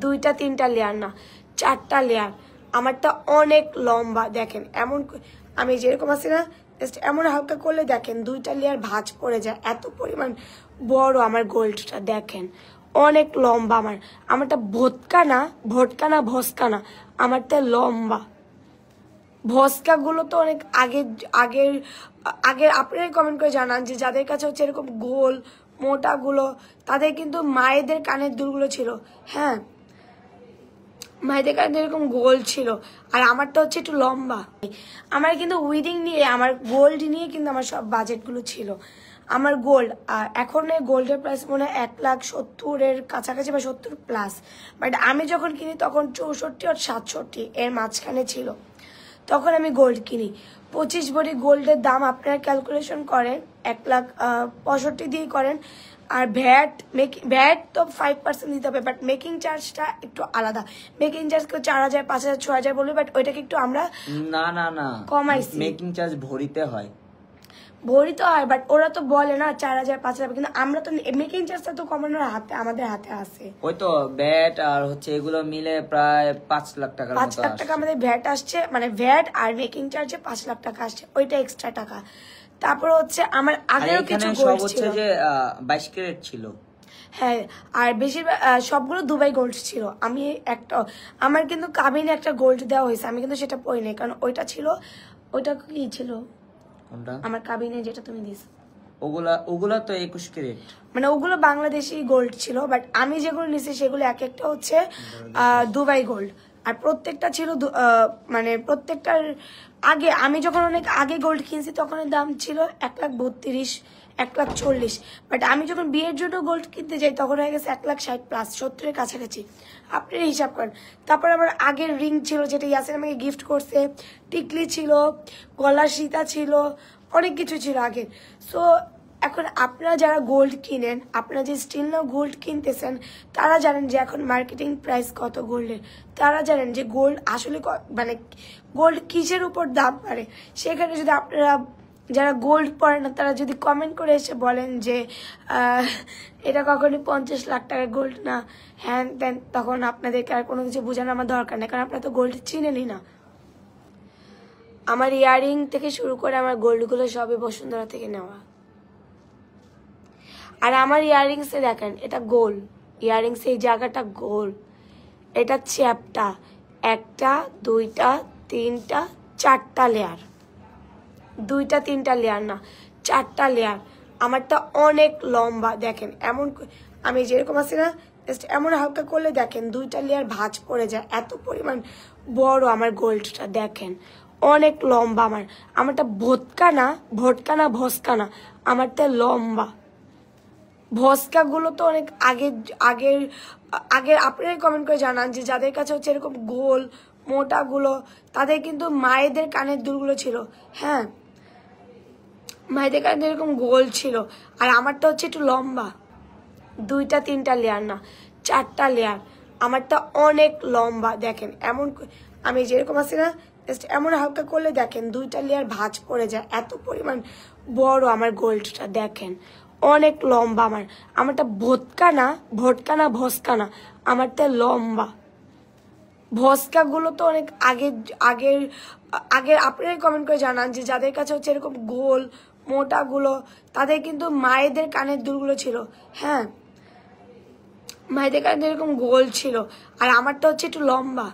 দুইটা তিনটা লেয়ার না, 4টা লেয়ার। আমারটা অনেক লম্বা, দেখেন এমন আমি যেরকম আছি না, জাস্ট এমন হালকা করলে দেখেন 2টা লেয়ার ভাঁজ পড়ে যায়, এত পরিমাণ বড় আমার গোল্ডটা। দেখেন অনেক লম্বা আমারটা ভটকা না ভস্কা না, আমারটা লম্বা। ভস্কা গুলো তো অনেক আগের আগের আপনারাই কমেন্ট করে জানান যে যাদের কাছে হচ্ছে এরকম গোল মোটা গুলো, তাদের কিন্তু মায়েদের কানের দুলগুলো ছিল। হ্যাঁ, মায়েদের কানের এরকম গোল ছিল, আর আমারটা হচ্ছে একটু লম্বা। আমার কিন্তু উইডিং নিয়ে, আমার গোল্ড নিয়ে কিন্তু আমার সব বাজেটগুলো ছিল। আমার গোল্ড এখন গোল্ডের প্রাইস মনে হয় 1,70,000-এর কাছাকাছি বা 70+। বাট আমি যখন কিনি তখন 64 আর 67 এর মাঝখানে ছিল, তখন আমি গোল্ড কিনি। 25 ভরি গোল্ডের দাম আপনারা ক্যালকুলেশন করেন 1,65,000 দিয়েই করেন। আর ভ্যাট তো 5% দিতে হবে, বাট মেকিং চার্জটা একটু আলাদা। মেকিং চার্জ কেউ 4,000, 5,000, 6,000 বলবে, বাট ওইটাকে একটু আমরা না কমাইছি। মেকিং চার্জ ভরিতে হয়, ভরি তো হয়, বাট ওরা তো বলে না 4,000, 5,000, কিন্তু আমরা তো মেকিং চার্জটা তো কমানোর আমাদের হাতে আছে। ওই তো ব্যাট আর হচ্ছে এগুলো মিলে প্রায় 5 লাখ টাকার মতো 5 লাখ টাকা আমাদের ভ্যাট আসছে, মানে ভ্যাট আর মেকিং চার্জে 5 লাখ টাকা আসছে, ওইটা এক্সট্রা টাকা। তারপর হচ্ছে আমার আগেও কিছু গোল্ড ছিল, যে 22 ক্যারেট ছিল। হ্যাঁ, আর বেশিরভাগ সবগুলো দুবাই গোল্ড ছিল। আমি আমার কিন্তু কাবিনে একটা গোল্ড দেওয়া হয়েছে, আমি কিন্তু সেটা পরি নাই, কারণ ওইটা ছিল, ওইটা কি ছিল আমার কাবিনে যেটা তুমি দিস, ওগুলা তো 21 ক্যারেট, মানে ওগুলো বাংলাদেশি গোল্ড ছিল। বাট আমি যেগুলো নিছি সেগুলো এক একটা হচ্ছে দুবাই গোল্ড, আর প্রত্যেকটা ছিল মানে প্রত্যেকটার আগে, আমি যখন অনেক আগে গোল্ড কিনছি তখন দাম ছিল 1,32,000, 1,40,000। বাট আমি যখন বিয়ের জন্য গোল্ড কিনতে যাই তখন হয়ে গেছে 1,60,000+, 70-এর কাছাকাছি। আপনি হিসাব করেন। তারপর আমার আগের রিং ছিল, যেটা ইয়াসিন আমাকে গিফট করছে, টিকলি ছিল, গলার সীতা ছিল, অনেক কিছু ছিল আগে। সো এখন আপনারা যারা গোল্ড কিনেন, আপনারা যে স্টিল না গোল্ড কিনতেছেন, তারা জানেন যে এখন মার্কেটিং প্রাইস কত গোল্ডের। তারা জানেন যে গোল্ড আসলে মানে গোল্ড কিসের উপর দাম বাড়ে। সেখানে যদি আপনারা যারা গোল্ড পড়েন না, তারা যদি কমেন্ট করে এসে বলেন যে এটা কখনই 50 লাখ টাকার গোল্ড না, হ্যান ত্যান, তখন আপনাদেরকে আর কোনো কিছু বোঝানো আমার দরকার নেই, কারণ আপনারা তো গোল্ড চিনেনই না। আমার ইয়াররিং থেকে শুরু করে আমার গোল্ডগুলো সবই বসুন্ধরা থেকে নেওয়া। আর আমার ইয়াররিংসে দেখেন, এটা গোল ইয়াররিংস, এই জায়গাটা গোল, এটা চ্যাপটা, 1টা 2টা 3টা 4টা লেয়ার, 2টা 3টা লেয়ার না, 4টা লেয়ার। আমারটা অনেক লম্বা, দেখেন এমন আমি যেরকম আছি না, জাস্ট এমন হালকা করলে দেখেন 2টা লেয়ার ভাঁজ পড়ে যায়, এত পরিমাণ বড় আমার গোল্ডটা। দেখেন অনেক লম্বা আমারটা ভটকা না ভস্কা না, আমারটা লম্বা। ভস্কা গুলো তো অনেক আগের আপনারাই কমেন্ট করে জানান যে যাদের কাছে হচ্ছে এরকম গোল মোটা গুলো, তাদের কিন্তু মায়েদের কানের দুলগুলো ছিল। হ্যাঁ, মায়েদের কানের এরকম গোল ছিল, আর আমারটা হচ্ছে একটু লম্বা। 2টা 3টা লেয়ার না, 4টা লেয়ার। আমারটা অনেক লম্বা, দেখেন এমন আমি যেরকম আছি না, জাস্ট এমন হালকা করলে দেখেন 2টা লেয়ার ভাঁজ পড়ে যায়, এত পরিমাণ বড় আমার গোল্ডটা। দেখেন অনেক লম্বা আমারটা ভটকা না ভস্কা না, আমারটা লম্বা। ভস্কা গুলো তো অনেক আগের আপনারাই কমেন্ট করে জানান যে যাদের কাছে হচ্ছে এরকম গোল মোটা গুলো, তাদের কিন্তু মায়েদের কানের দুলগুলো ছিল। হ্যাঁ, মায়েদের কানের এরকম গোল ছিল, আর আমারটা হচ্ছে একটু লম্বা।